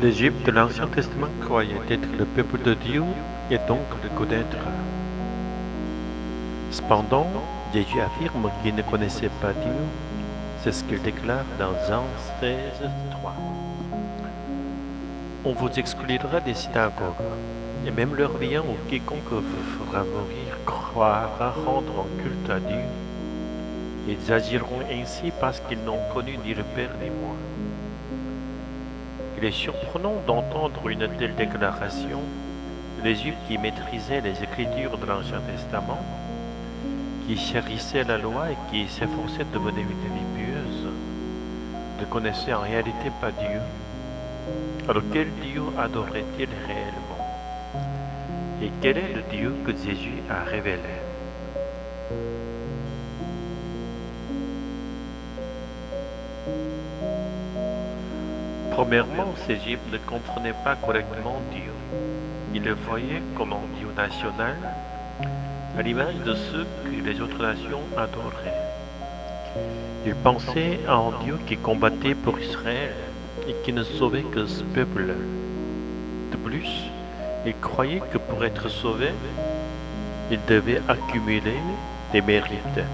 L'Égypte de l'Ancien Testament croyait être le peuple de Dieu et donc le connaître. Cependant, Jésus affirme qu'il ne connaissait pas Dieu. C'est ce qu'il déclare dans Jean 16:3. On vous exclura des synagogues, et même leur bien ou quiconque vous fera mourir croira rendre un culte à Dieu. Ils agiront ainsi parce qu'ils n'ont connu ni le Père ni moi. Il est surprenant d'entendre une telle déclaration. Les Juifs qui maîtrisaient les Écritures de l'Ancien Testament, qui chérissaient la loi et qui s'efforçaient de mener une vie pieuse, ne connaissaient en réalité pas Dieu. Alors quel Dieu adorait-il réellement? Et quel est le Dieu que Jésus a révélé? Premièrement, ces Juifs ne comprenaient pas correctement Dieu. Ils le voyaient comme un Dieu national, à l'image de ceux que les autres nations adoraient. Ils pensaient à un Dieu qui combattait pour Israël et qui ne sauvait que ce peuple. De plus, ils croyaient que pour être sauvés, ils devaient accumuler des mérites.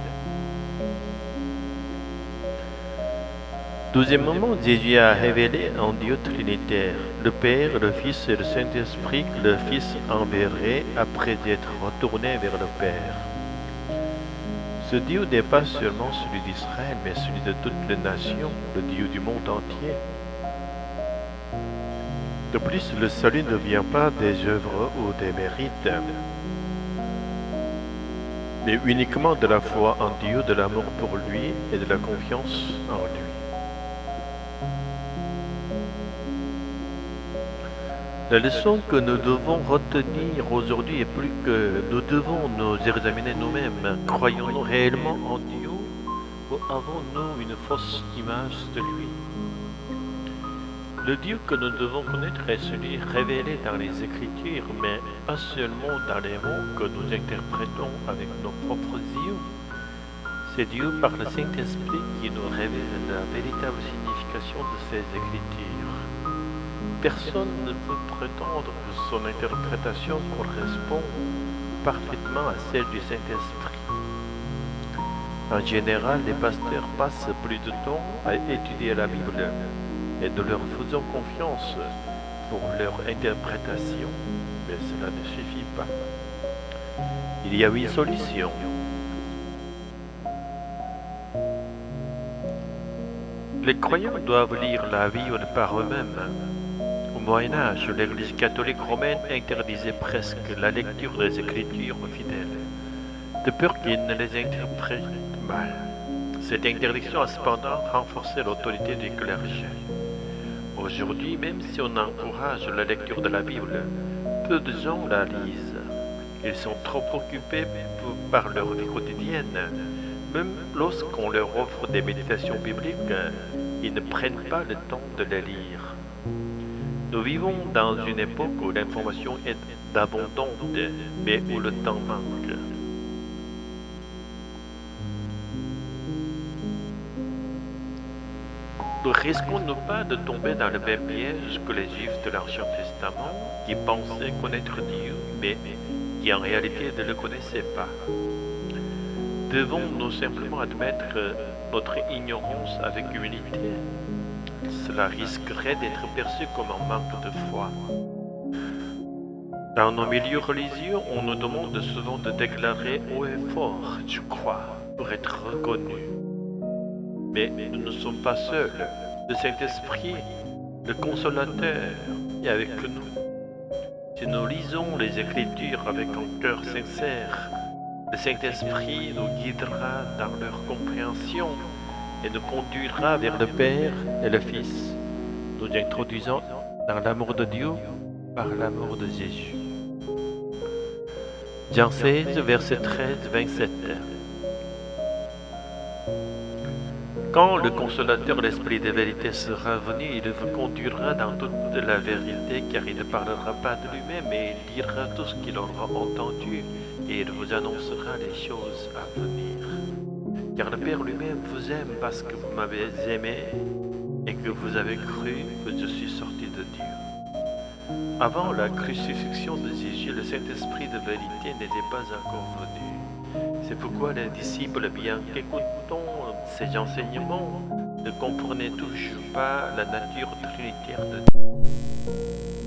Deuxièmement, Jésus a révélé un Dieu trinitaire, le Père, le Fils et le Saint-Esprit, que le Fils enverrait après être retourné vers le Père. Ce Dieu n'est pas seulement celui d'Israël, mais celui de toutes les nations, le Dieu du monde entier. De plus, le salut ne vient pas des œuvres ou des mérites, mais uniquement de la foi en Dieu, de l'amour pour lui et de la confiance en lui. La leçon que nous devons retenir aujourd'hui est plus que nous devons nous examiner nous-mêmes. Croyons-nous réellement en Dieu ou avons-nous une fausse image de lui? Le Dieu que nous devons connaître est celui révélé dans les Écritures, mais pas seulement dans les mots que nous interprétons avec nos propres yeux. C'est Dieu par le Saint-Esprit qui nous révèle la véritable signification de ces Écritures. Personne ne peut prétendre que son interprétation correspond parfaitement à celle du Saint-Esprit. En général, les pasteurs passent plus de temps à étudier la Bible et nous leur faisons confiance pour leur interprétation, mais cela ne suffit pas. Il y a une solution. Les croyants doivent lire la Bible par eux-mêmes. Au Moyen-Âge, l'Église catholique romaine interdisait presque la lecture des Écritures aux fidèles, de peur qu'ils ne les interprètent mal. Cette interdiction a cependant renforcé l'autorité du clergé. Aujourd'hui, même si on encourage la lecture de la Bible, peu de gens la lisent. Ils sont trop occupés par leur vie quotidienne. Même lorsqu'on leur offre des méditations bibliques, ils ne prennent pas le temps de les lire. Nous vivons dans une époque où l'information est abondante, mais où le temps manque. Ne risquons-nous pas de tomber dans le même piège que les Juifs de l'Ancien Testament, qui pensaient connaître Dieu, mais qui en réalité ne le connaissaient pas? Devons-nous simplement admettre notre ignorance avec humilité? Cela risquerait d'être perçu comme un manque de foi. Dans nos milieux religieux, on nous demande souvent de déclarer haut et fort « Je crois » pour être reconnus. Mais nous ne sommes pas seuls. Le Saint-Esprit, le Consolateur, est avec nous. Si nous lisons les Écritures avec un cœur sincère, le Saint-Esprit nous guidera dans leur compréhension et nous conduira vers le Père et le Fils, nous introduisant dans l'amour de Dieu par l'amour de Jésus. Jean 16, verset 13-27. Quand le Consolateur, l'Esprit de vérité, sera venu, il vous conduira dans toute la vérité, car il ne parlera pas de lui-même, mais il dira tout ce qu'il aura entendu, et il vous annoncera les choses à venir. Car le Père lui-même vous aime parce que vous m'avez aimé, et que vous avez cru que je suis sorti de Avant la crucifixion de Jésus, le Saint-Esprit de vérité n'était pas encore venu. C'est pourquoi les disciples, bien qu'écoutant ces enseignements, ne comprenaient toujours pas la nature trinitaire de Dieu.